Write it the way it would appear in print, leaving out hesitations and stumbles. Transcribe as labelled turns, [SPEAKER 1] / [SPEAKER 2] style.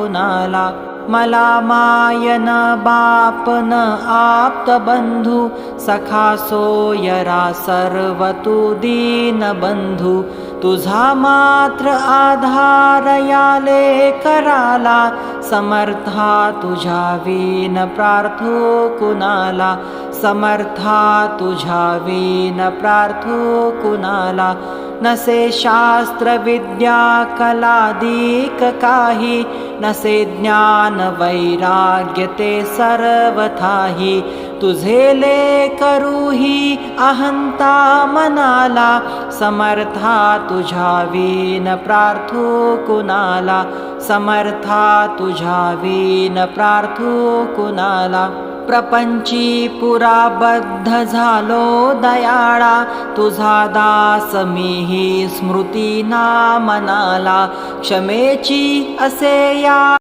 [SPEAKER 1] कुणाला. मला मायन बाप न आप्त बंधू, सखा सोयरा सर्व तू दीन बंधू. तुझा मात्र आधार याले कराला, समर्था तुझ्या विन प्रार्थो कुणाला. समर्था तुझ्या विन प्रार्थो कुणाला. नसे शास्त्र विद्या कलादिक काही, नसे ज्ञान वैराग्य ते सर्वथाही. तुझे लेकरूही अहंता मनाला, समर्था तुझ्या विन प्रार्थो कुणाला. समर्था तुझ्या विन प्रार्थो कुणाला. प्रपंची पुराबद्ध झालो दयाळा, तुझा दास मीही स्मृती ना मनाला. क्षमेची असे या